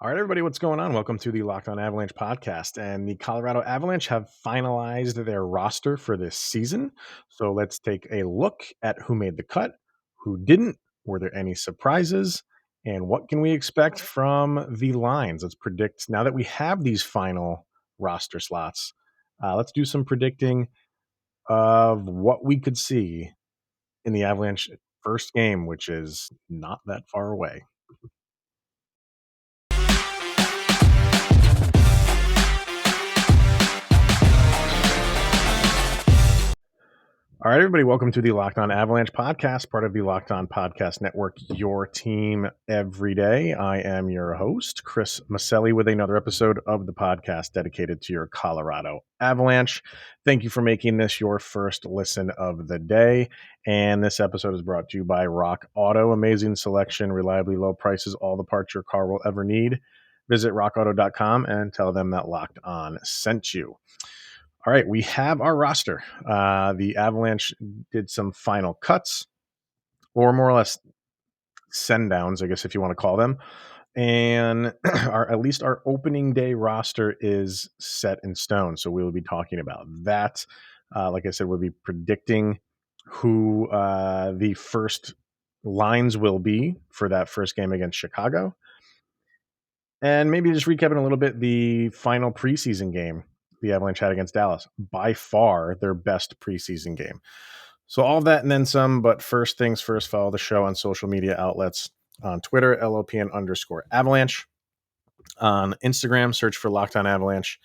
All right, everybody, what's going on? Welcome to the Locked On Avalanche podcast. And the Colorado Avalanche have finalized their roster for this season. So let's take a look at who made the cut, who didn't, were there any surprises, and what can we expect from the lines? Let's predict now that we have these final roster slots. Let's do some predicting of what we could see in the Avalanche first game, which is not that far away. All right, everybody, welcome to the Locked On Avalanche podcast, part of the Locked On Podcast Network, your team every day. I am your host, Chris Maselli, with another episode of the podcast dedicated to your Colorado Avalanche. Thank you for making this your first listen of the day. And this episode is brought to you by Rock Auto. Amazing selection, reliably low prices, all the parts your car will ever need. Visit rockauto.com and tell them that Locked On sent you. All right, we have our roster. The Avalanche did some final cuts, or more or less send downs, I guess if you want to call them. And at least our opening day roster is set in stone. So we will be talking about that. Like I said, we'll be predicting who the first lines will be for that first game against Chicago. And maybe just recapping a little bit the final preseason game the Avalanche had against Dallas. By far their best preseason game. So all of that and then some, but first things first, follow the show on social media outlets. On Twitter, LOPN_Avalanche. On Instagram, search for Locked On Avalanche.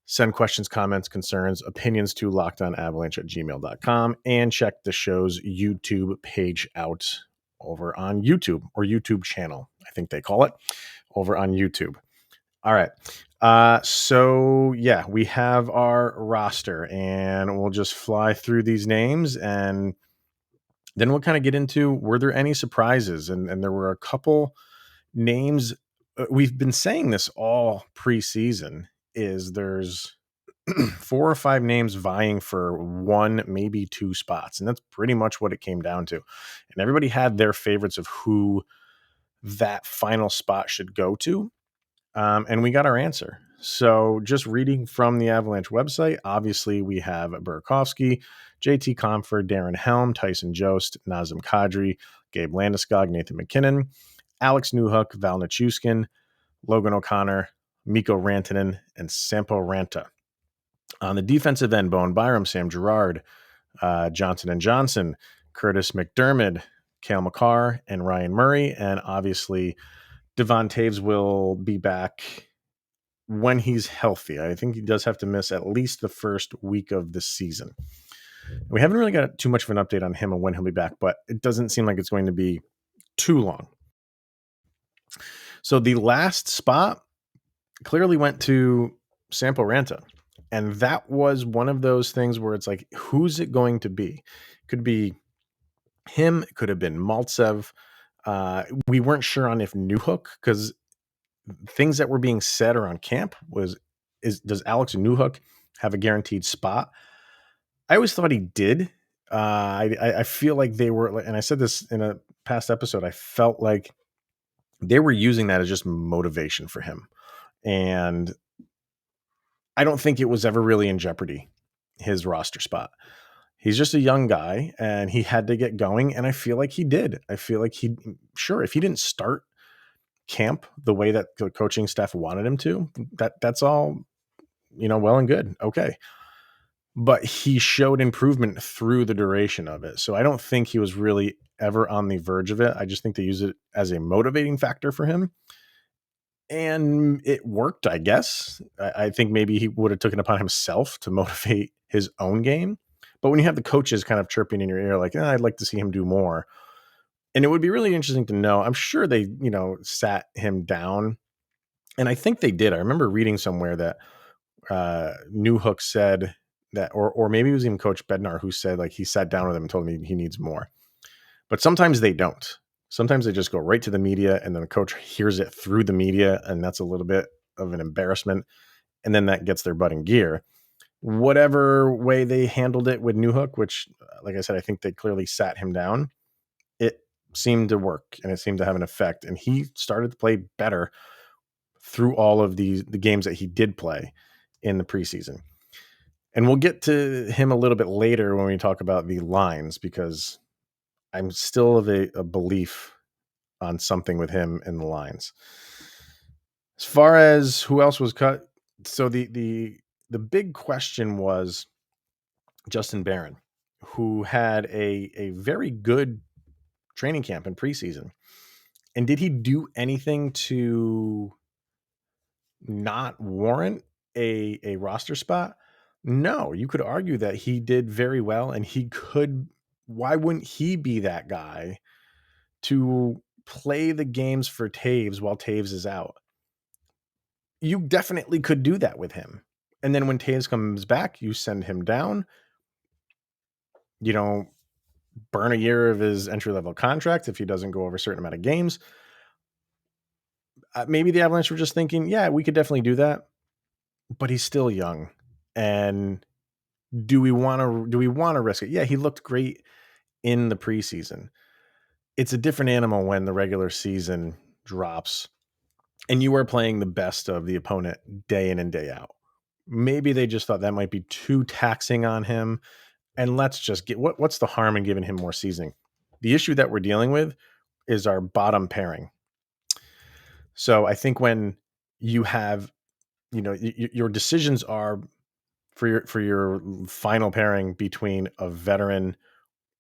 Send questions, comments, concerns, opinions to lockedonavalanche@gmail.com. And check the show's YouTube page out over on YouTube, or YouTube channel, I think they call it, over on YouTube. All right. So yeah, we have our roster and we'll just fly through these names and then we'll kind of get into, were there any surprises? And there were a couple names. We've been saying this all preseason, is there's 4 or 5 names vying for 1, maybe 2 spots. And that's pretty much what it came down to. And everybody had their favorites of who that final spot should go to. And we got our answer. So just reading from the Avalanche website, obviously we have Burakovsky, JT Compher, Darren Helm, Tyson Jost, Nazem Kadri, Gabe Landeskog, Nathan McKinnon, Alex Newhook, Val Nichushkin, Logan O'Connor, Mikko Rantanen, and Sampo Ranta. On the defensive end, Bowen Byram, Sam Girard, Johnson and Johnson, Curtis McDermott, Cale Makar, and Ryan Murray. And obviously Devon Taves will be back when he's healthy. I think he does have to miss at least the first week of the season. We haven't really got too much of an update on him and when he'll be back, but it doesn't seem like it's going to be too long. So the last spot clearly went to Sampo Ranta. And that was one of those things where it's like, who's it going to be? Could be him. It could have been Maltsev. We weren't sure on if Newhook, because things that were being said around camp does Alex Newhook have a guaranteed spot? I always thought he did. I feel like they were, and I said this in a past episode, I felt like they were using that as just motivation for him. And I don't think it was ever really in jeopardy, his roster spot. He's just a young guy and he had to get going. And I feel like he did. I feel like if he didn't start camp the way that the coaching staff wanted him to, that's all, well and good. Okay. But he showed improvement through the duration of it. So I don't think he was really ever on the verge of it. I just think they use it as a motivating factor for him. And it worked, I guess. I think maybe he would have taken it upon himself to motivate his own game. But when you have the coaches kind of chirping in your ear, like, I'd like to see him do more. And it would be really interesting to know. I'm sure they, sat him down. And I think they did. I remember reading somewhere that Newhook said that, or maybe it was even Coach Bednar who said, like, he sat down with him and told him he needs more. But sometimes they don't. Sometimes they just go right to the media and then the coach hears it through the media. And that's a little bit of an embarrassment. And then that gets their butt in gear. Whatever way they handled it with Newhook, which, like I said, I think they clearly sat him down, it seemed to work and it seemed to have an effect. And he started to play better through all of the games that he did play in the preseason. And we'll get to him a little bit later when we talk about the lines, because I'm still of a belief on something with him in the lines. As far as who else was cut, so the big question was Justin Barron, who had a very good training camp in preseason. And did he do anything to not warrant a roster spot? No, you could argue that he did very well, and he could. Why wouldn't he be that guy to play the games for Taves while Taves is out? You definitely could do that with him. And then when Taves comes back, you send him down. You don't burn a year of his entry level contract if he doesn't go over a certain amount of games. Maybe the Avalanche were just thinking, yeah, we could definitely do that, but he's still young. And do we want to risk it? Yeah, he looked great in the preseason. It's a different animal when the regular season drops and you are playing the best of the opponent day in and day out. Maybe they just thought that might be too taxing on him, and let's just get what's the harm in giving him more seasoning? The issue that we're dealing with is our bottom pairing. So I think when you have, your decisions are for your final pairing between a veteran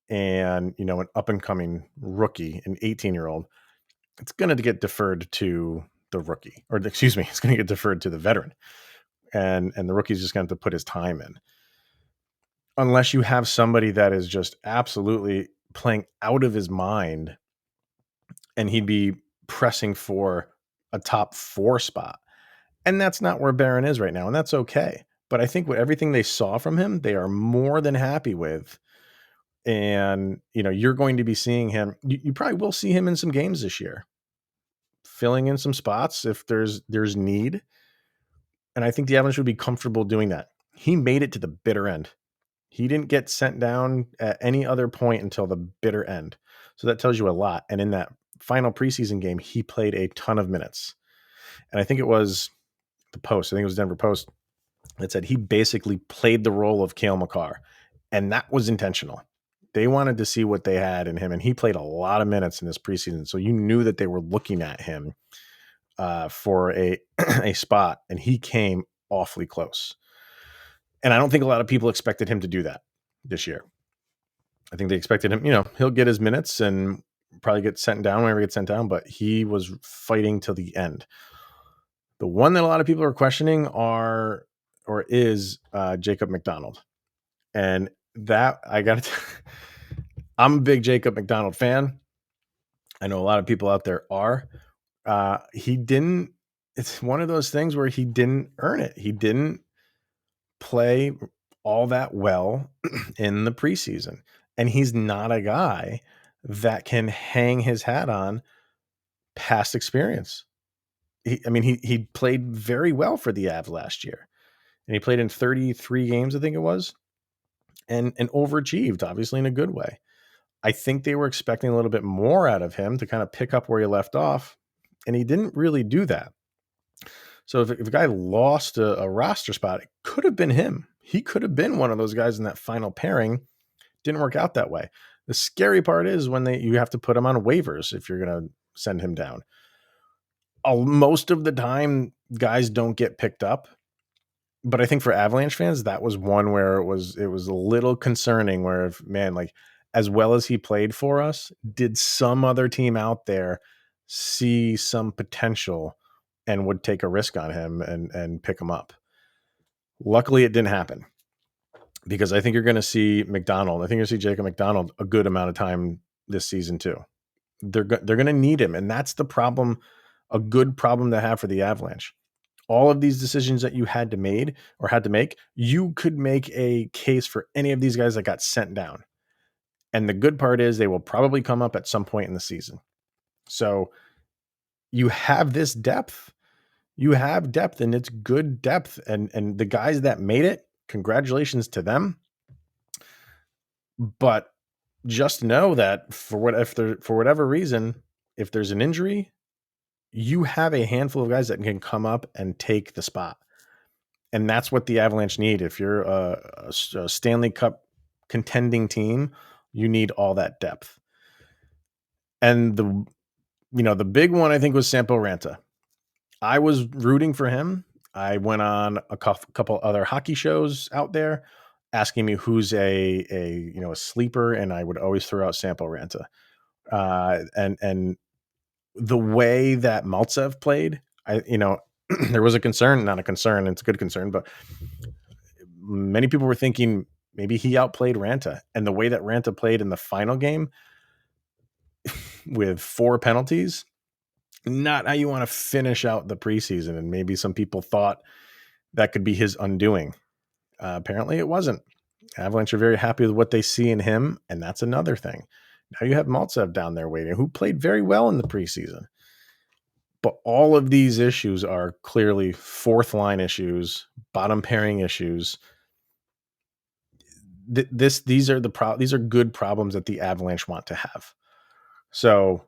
and, an up and coming rookie, an 18-year-old, it's going to get deferred to the rookie, or excuse me, it's going to get deferred to the veteran, and the rookie's just going to have to put his time in. Unless you have somebody that is just absolutely playing out of his mind, and he'd be pressing for a top 4 spot. And that's not where Barron is right now, and that's okay. But I think with everything they saw from him, they are more than happy with. And, you're going to be seeing him. You probably will see him in some games this year, filling in some spots if there's need. And I think the Avalanche would be comfortable doing that. He made it to the bitter end. He didn't get sent down at any other point until the bitter end. So that tells you a lot. And in that final preseason game, he played a ton of minutes. And I think it was the Post, I think it was Denver Post, that said he basically played the role of Cale Makar. And that was intentional. They wanted to see what they had in him. And he played a lot of minutes in this preseason. So you knew that they were looking at him for a spot. And he came awfully close. And I don't think a lot of people expected him to do that this year. I think they expected him, he'll get his minutes and probably get sent down whenever he gets sent down, but he was fighting till the end. The one that a lot of people are questioning is Jacob MacDonald. And that I'm a big Jacob MacDonald fan. I know a lot of people out there are. It's one of those things where he didn't earn it. He didn't play all that well in the preseason. And he's not a guy that can hang his hat on past experience. He played very well for the Avs last year. And he played in 33 games, I think it was, and overachieved, obviously, in a good way. I think they were expecting a little bit more out of him to kind of pick up where he left off, and he didn't really do that. So if a guy lost a roster spot, it could have been him. He could have been one of those guys in that final pairing. Didn't work out that way. The scary part is when you have to put him on waivers if you're going to send him down. Most of the time, guys don't get picked up. But I think for Avalanche fans, that was one where it was a little concerning, where as well as he played for us, did some other team out there see some potential and would take a risk on him and pick him up? Luckily, it didn't happen, because I think you're going to see McDonald. I think you're going to see Jacob MacDonald a good amount of time this season too. They're going to need him, and that's the problem. A good problem to have for the Avalanche. All of these decisions that you had to make, you could make a case for any of these guys that got sent down. And the good part is they will probably come up at some point in the season. So you have this depth. You have depth, and it's good depth. And the guys that made it, congratulations to them. But just know that for whatever reason, if there's an injury, you have a handful of guys that can come up and take the spot. And that's what the Avalanche need. If you're a Stanley Cup contending team, you need all that depth. And the big one I think was Sampo Ranta. I was rooting for him. I went on a couple other hockey shows out there asking me who's a sleeper, and I would always throw out Sampo Ranta. And the way that Maltsev played, there was a concern, not a concern, it's a good concern, but many people were thinking maybe he outplayed Ranta. And the way that Ranta played in the final game with 4 penalties, not how you want to finish out the preseason. And maybe some people thought that could be his undoing. Apparently it wasn't. Avalanche are very happy with what they see in him, and that's another thing. Now you have Maltsev down there waiting, who played very well in the preseason. But all of these issues are clearly fourth line issues, bottom pairing issues. These are good problems that the Avalanche want to have. So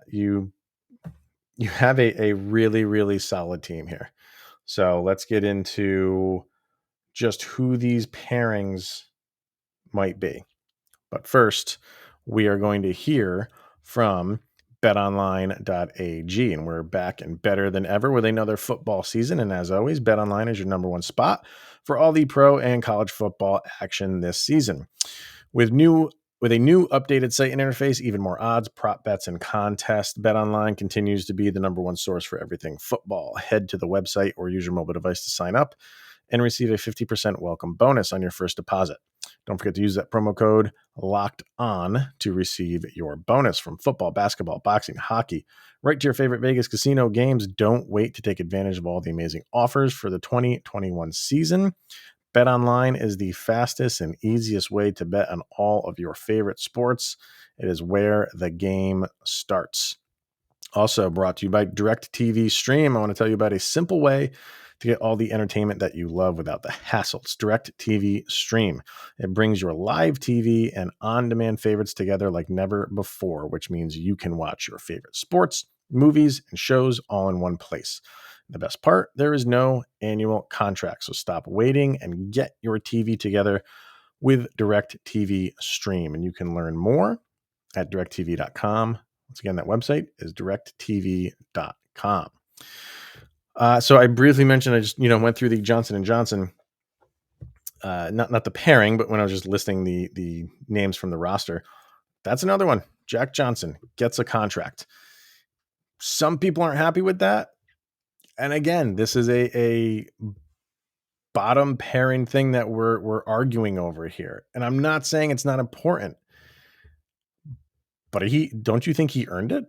you have a really, really solid team here. So let's get into just who these pairings might be. But first, we are going to hear from betonline.ag, and we're back and better than ever with another football season. And as always, BetOnline is your number one spot for all the pro and college football action this season. With a new updated site and interface, even more odds, prop bets, and contests, BetOnline continues to be the number one source for everything football. Head to the website or use your mobile device to sign up and receive a 50% welcome bonus on your first deposit. Don't forget to use that promo code Locked On to receive your bonus. From football, basketball, boxing, hockey, right to your favorite Vegas casino games. Don't wait to take advantage of all the amazing offers for the 2021 season. BetOnline is the fastest and easiest way to bet on all of your favorite sports. It is where the game starts. Also brought to you by DirecTV Stream. I want to tell you about a simple way to get all the entertainment that you love without the hassles. DirecTV Stream. It brings your live TV and on-demand favorites together like never before, which means you can watch your favorite sports, movies, and shows all in one place. The best part, there is no annual contract, so stop waiting and get your TV together with DirecTV Stream. And you can learn more at directtv.com. Once again, that website is directtv.com. So I briefly mentioned, I just, went through the Johnson & Johnson, not the pairing, but when I was just listing the names from the roster, that's another one. Jack Johnson gets a contract. Some people aren't happy with that. And again, this is a bottom pairing thing that we're arguing over here. And I'm not saying it's not important, but don't you think he earned it?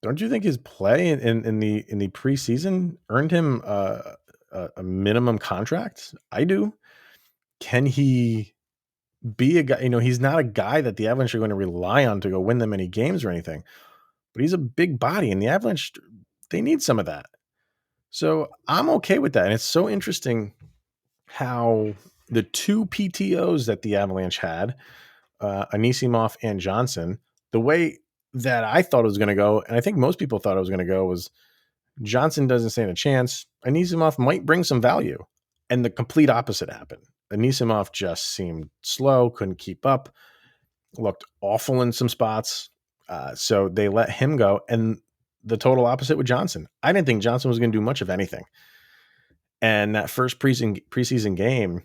Don't you think his play in the preseason earned him a minimum contract? I do. Can he be a guy? He's not a guy that the Avalanche are going to rely on to go win them any games or anything, but he's a big body, and the Avalanche, they need some of that. So I'm okay with that. And it's so interesting how the 2 PTOs that the Avalanche had, Anisimov and Johnson, the way that I thought it was going to go, and I think most people thought it was going to go, was Johnson doesn't stand a chance. Anisimov might bring some value. And the complete opposite happened. Anisimov just seemed slow, couldn't keep up, looked awful in some spots. So they let him go. And the total opposite with Johnson. I didn't think Johnson was going to do much of anything. And that first preseason game,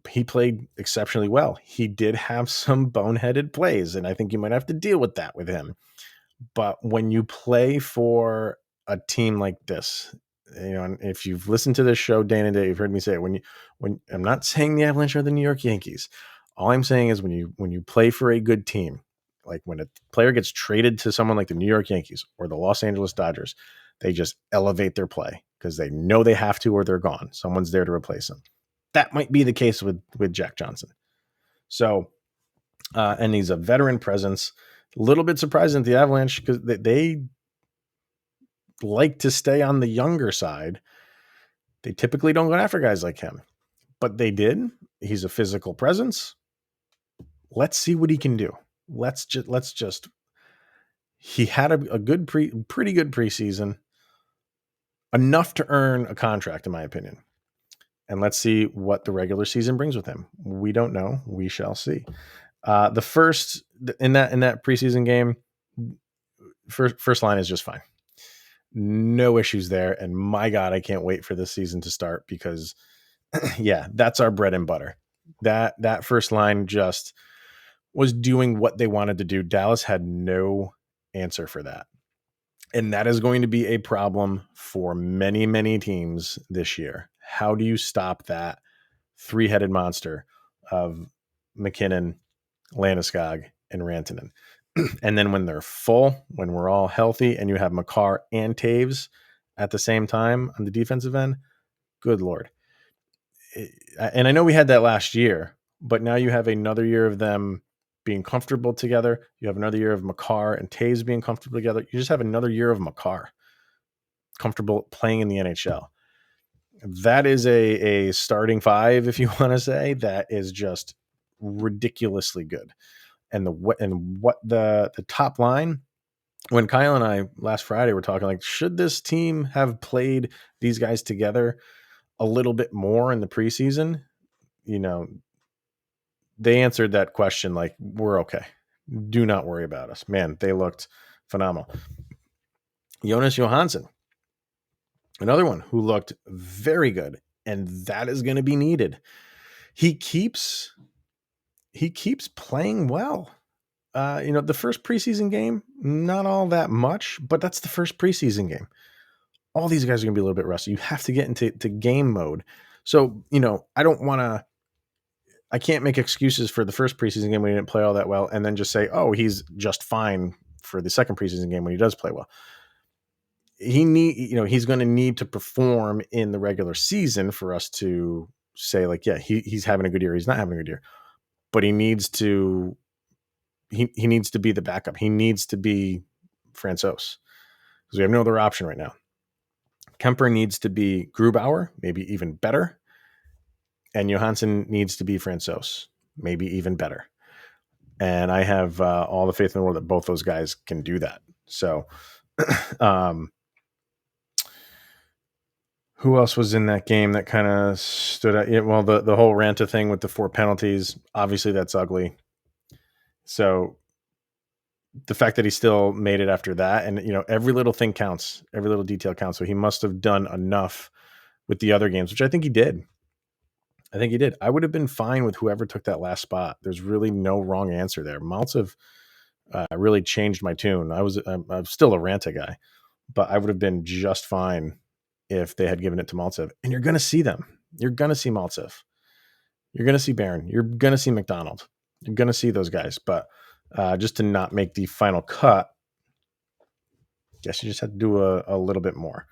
he played exceptionally well. He did have some boneheaded plays, and I think you might have to deal with that with him. But when you play for a team like this, and if you've listened to this show day in and day, you've heard me say it. When I'm not saying the Avalanche are the New York Yankees. All I'm saying is when you play for a good team, like when a player gets traded to someone like the New York Yankees or the Los Angeles Dodgers, they just elevate their play because they know they have to or they're gone. Someone's there to replace them. That might be the case with Jack Johnson. So, and he's a veteran presence. A little bit surprising at the Avalanche because they like to stay on the younger side. They typically don't go after guys like him, but they did. He's a physical presence. Let's see what he can do. He had a good pretty good preseason, enough to earn a contract, in my opinion. And let's see what the regular season brings with him. We don't know. We shall see. The first in that preseason game, first line is just fine. No issues there. And my God, I can't wait for this season to start because, yeah, that's our bread and butter. That first line just was doing what they wanted to do. Dallas had no answer for that. And that is going to be a problem for many, many teams this year. How do you stop that three-headed monster of McKinnon, Landeskog, and Rantanen? And then when they're full, when we're all healthy, and you have Makar and Taves at the same time on the defensive end, good Lord. And I know we had that last year, but now you have another year of them being comfortable together. You have another year of Makar and Taves being comfortable together. You just have another year of Makar comfortable playing in the NHL. That is a starting five, if you want to say, that is just ridiculously good. And what the top line, when Kyle and I last Friday were talking, like, should this team have played these guys together a little bit more in the preseason? You know, they answered that question like, we're okay. Do not worry about us. Man, they looked phenomenal. Jonas Johansen, another one who looked very good, and that is going to be needed. He keeps playing well. The first preseason game, not all that much, but that's the first preseason game. All these guys are going to be a little bit rusty. You have to get into game mode. So, I can't make excuses for the first preseason game when he didn't play all that well and then just say, oh, he's just fine for the second preseason game when he does play well. He's going to need to perform in the regular season for us to say, like, yeah, he's having a good year. He's not having a good year, but he needs to be the backup. He needs to be Francouz because we have no other option right now. Kemper needs to be Grubauer, maybe even better. And Johansson needs to be Francouz, maybe even better. And I have all the faith in the world that both those guys can do that. So, who else was in that game that kind of stood out? Yeah, well, the whole Ranta thing with the 4 penalties, obviously that's ugly. So the fact that he still made it after that, and every little thing counts, every little detail counts. So he must have done enough with the other games, which I think he did. I would have been fine with whoever took that last spot. There's really no wrong answer there. Maltsev really changed my tune. I'm still a Ranta guy, but I would have been just fine if they had given it to Maltsev. And you're going to see them. You're going to see Maltsev. You're going to see Barron. You're going to see McDonald. You're going to see those guys. But just to not make the final cut, guess you just had to do a little bit more.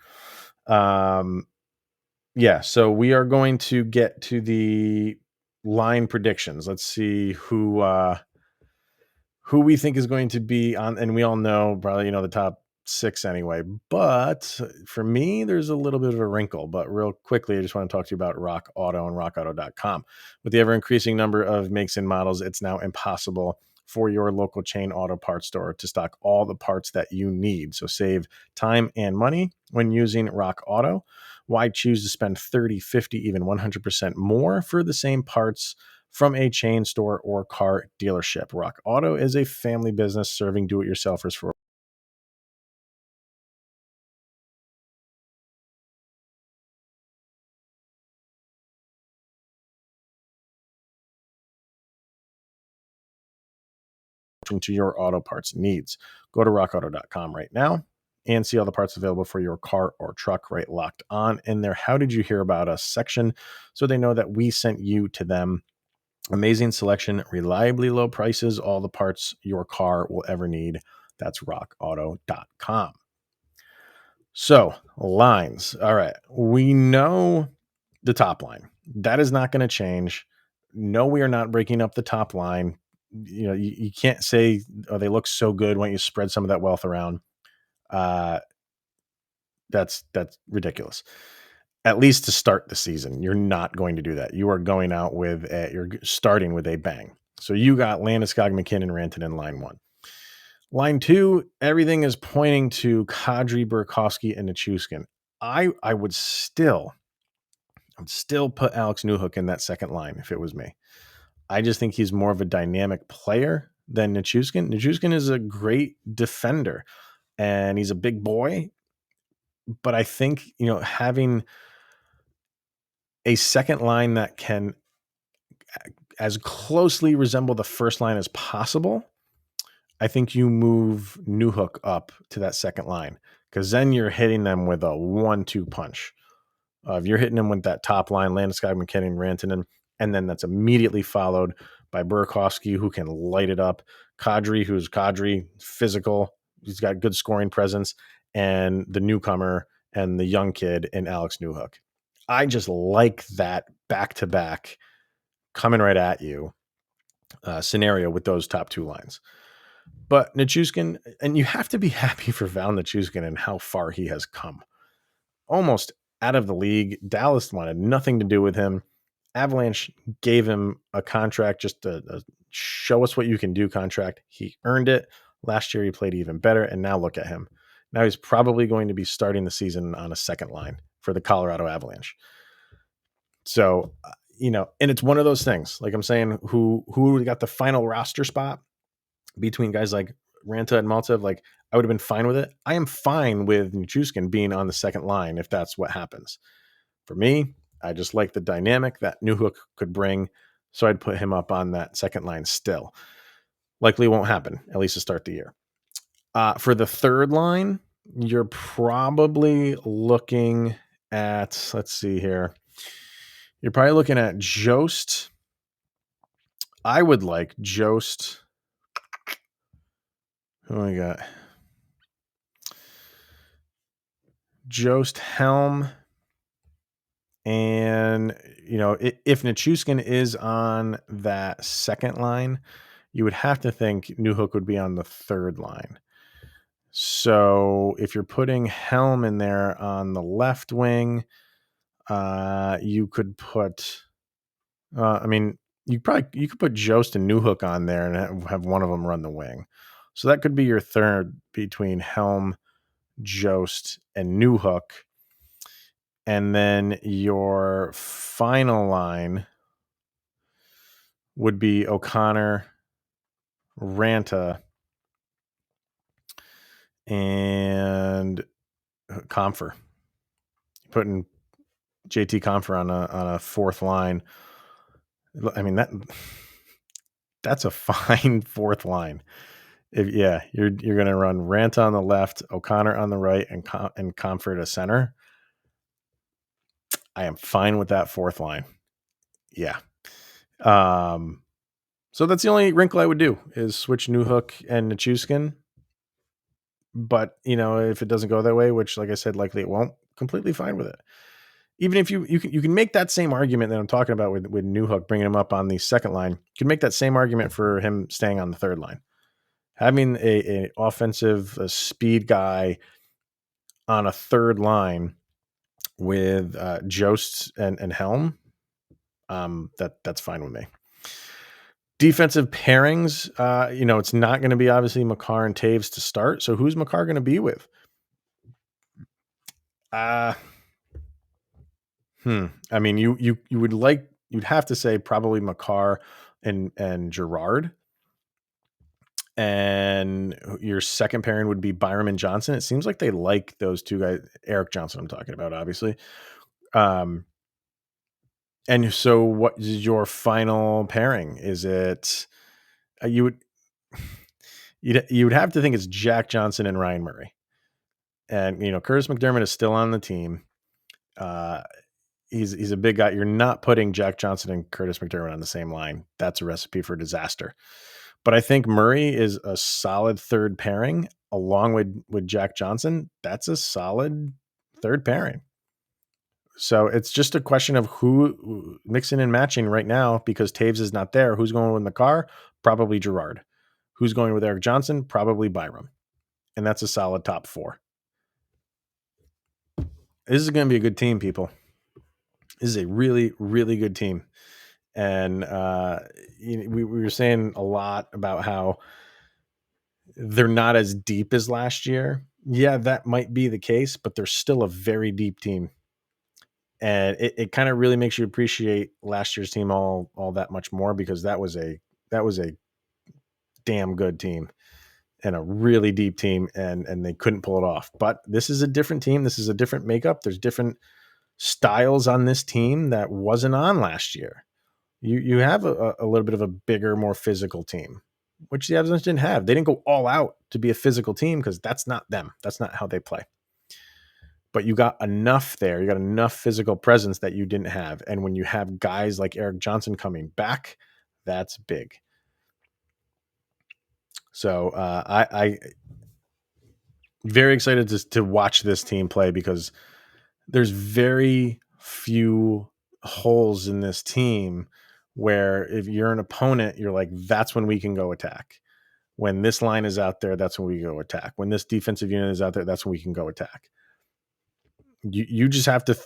Yeah, so we are going to get to the line predictions. Let's see who we think is going to be on, and we all know probably the top 6 anyway. But for me, there's a little bit of a wrinkle. But real quickly, I just want to talk to you about Rock Auto and RockAuto.com. With the ever-increasing number of makes and models, it's now impossible for your local chain auto parts store to stock all the parts that you need. So save time and money when using Rock Auto. Why choose to spend 30, 50, even 100% more for the same parts from a chain store or car dealership? Rock Auto is a family business serving do-it-yourselfers for to your auto parts needs. Go to rockauto.com right now and see all the parts available for your car or truck right locked on in their How Did You Hear About Us section, so they know that we sent you to them. Amazing selection, reliably low prices, all the parts your car will ever need. That's rockauto.com. So, lines. All right. We know the top line. That is not going to change. No, we are not breaking up the top line. You can't say, oh, they look so good. Why don't you spread some of that wealth around? That's ridiculous. At least to start the season, you're not going to do that. You are going out you're starting with a bang. So you got Landeskog, McKinnon, Rantanen in line 1. Line 2, everything is pointing to Kadri, Burakovsky, and Nichushkin. I would still put Alex Newhook in that second line if it was me. I just think he's more of a dynamic player than Nichushkin. Nichushkin is a great defender and he's a big boy, but I think, having a second line that can as closely resemble the first line as possible, I think you move Newhook up to that second line because then you're hitting them with a 1-2 punch. If you're hitting them with that top line, Landeskog, McKinnon, Rantanen, and then that's immediately followed by Burakovsky, who can light it up, Kadri, who's Kadri, physical, he's got good scoring presence, and the newcomer and the young kid in Alex Newhook. I just like that back-to-back coming right at you scenario with those top two lines. But Nichushkin, and you have to be happy for Val Nichushkin and how far he has come. Almost out of the league. Dallas wanted nothing to do with him. Avalanche gave him a contract, just a show us what you can do contract. He earned it. Last year he played even better, and now look at him. Now he's probably going to be starting the season on a second line for the Colorado Avalanche. So, and it's one of those things, like I'm saying, who got the final roster spot between guys like Ranta and Maltsev, like I would have been fine with it. I am fine with Nichushkin being on the second line if that's what happens. For me, I just like the dynamic that Newhook could bring, so I'd put him up on that second line still. Likely won't happen, at least to start the year. For the third line, you're probably looking at, let's see here. You're probably looking at Jost. I would like Jost. Who do we got? Jost, Helm, and if Nichushkin is on that second line, you would have to think Newhook would be on the third line. So if you're putting Helm in there on the left wing, you could put. You could put Jost and Newhook on there and have one of them run the wing. So that could be your third between Helm, Jost, and Newhook. And then your final line would be O'Connor, Ranta, and Comfer. Putting JT Comfer on a fourth line. I mean that's a fine fourth line. You're going to run Ranta on the left, O'Connor on the right, and Comfer to center. I am fine with that fourth line. Yeah. So that's the only wrinkle I would do is switch Newhook and Nichushkin. But, if it doesn't go that way, which, like I said, likely it won't, completely fine with it. Even if you can make that same argument that I'm talking about with Newhook, bringing him up on the second line, you can make that same argument for him staying on the third line. Having a offensive speed guy on a third line with Jost and Helm, that's fine with me. Defensive pairings, it's not going to be obviously Makar and Taves to start. So who's Makar going to be with? I mean, you'd have to say probably Makar and Gerard. And your second pairing would be Byram and Johnson. It seems like they like those two guys. Eric Johnson, I'm talking about, obviously. And so what is your final pairing? Is it you would have to think it's Jack Johnson and Ryan Murray. And Curtis McDermott is still on the team. He's a big guy. You're not putting Jack Johnson and Curtis McDermott on the same line. That's a recipe for disaster. But I think Murray is a solid third pairing along with Jack Johnson. That's a solid third pairing. So it's just a question of who mixing and matching right now because Taves is not there. Who's going with Makar? Probably Gerard. Who's going with Eric Johnson? Probably Byram. And that's a solid top four. This is going to be a good team, people. This is a really, really good team. And we were saying a lot about how they're not as deep as last year. Yeah, that might be the case, but they're still a very deep team. And it kind of really makes you appreciate last year's team all that much more, because that was a damn good team and a really deep team, and they couldn't pull it off. But this is a different team. This is a different makeup. There's different styles on this team that wasn't on last year. You have a little bit of a bigger, more physical team, which the Avalanche didn't have. They didn't go all out to be a physical team because that's not them. That's not how they play. But you got enough there. You got enough physical presence that you didn't have. And when you have guys like Erik Johnson coming back, that's big. So I very excited to watch this team play, because there's very few holes in this team where if you're an opponent, you're like, that's when we can go attack. When this line is out there, that's when we go attack. When this defensive unit is out there, that's when we can go attack. You just have to,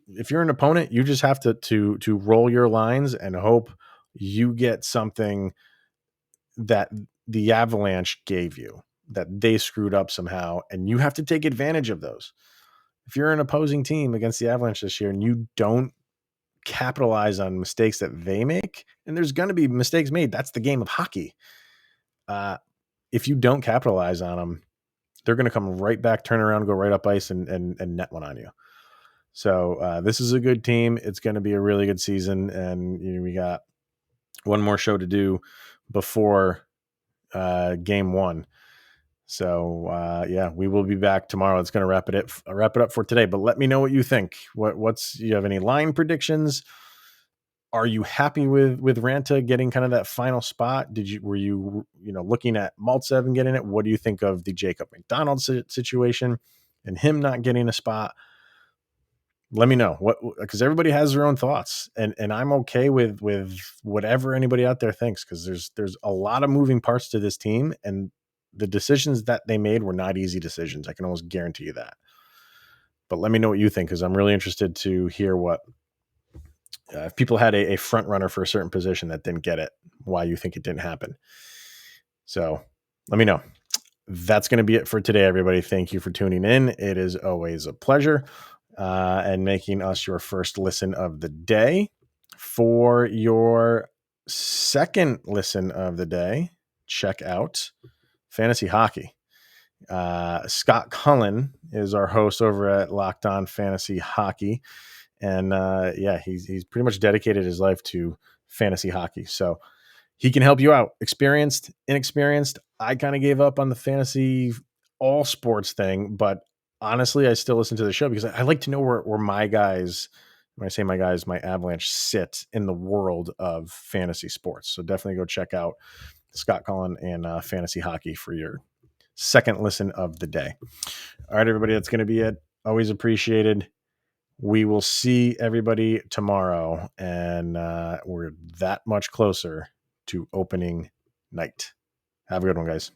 if you're an opponent, you just have to roll your lines and hope you get something that the Avalanche gave you, that they screwed up somehow, and you have to take advantage of those. If you're an opposing team against the Avalanche this year and you don't capitalize on mistakes that they make, and there's going to be mistakes made, that's the game of hockey. If you don't capitalize on them, they're going to come right back, turn around, go right up ice, and net one on you. So this is a good team. It's going to be a really good season, and we got one more show to do before game one. So yeah, we will be back tomorrow. It's going to wrap it up for today. But let me know what you think. You have any line predictions? Are you happy with Ranta getting kind of that final spot? Were you looking at Maltsev and getting it? What do you think of the Jacob MacDonald situation and him not getting a spot? Let me know, because everybody has their own thoughts, and I'm okay with whatever anybody out there thinks, because there's a lot of moving parts to this team, and the decisions that they made were not easy decisions. I can almost guarantee you that. But let me know what you think, because I'm really interested to hear what if people had a front runner for a certain position that didn't get it, why you think it didn't happen. So let me know. That's going to be it for today, everybody. Thank you for tuning in. It is always a pleasure. And making us your first listen of the day. For your second listen of the day, check out fantasy hockey. Scott Cullen is our host over at Locked On Fantasy Hockey. And yeah, he's pretty much dedicated his life to fantasy hockey. So he can help you out. Experienced, inexperienced. I kind of gave up on the fantasy all sports thing, but honestly, I still listen to the show because I like to know where my guys, when I say my guys, my Avalanche sit in the world of fantasy sports. So definitely go check out Scott Cullen and fantasy hockey for your second listen of the day. All right, everybody, that's going to be it. Always appreciated. We will see everybody tomorrow, and we're that much closer to opening night. Have a good one, guys.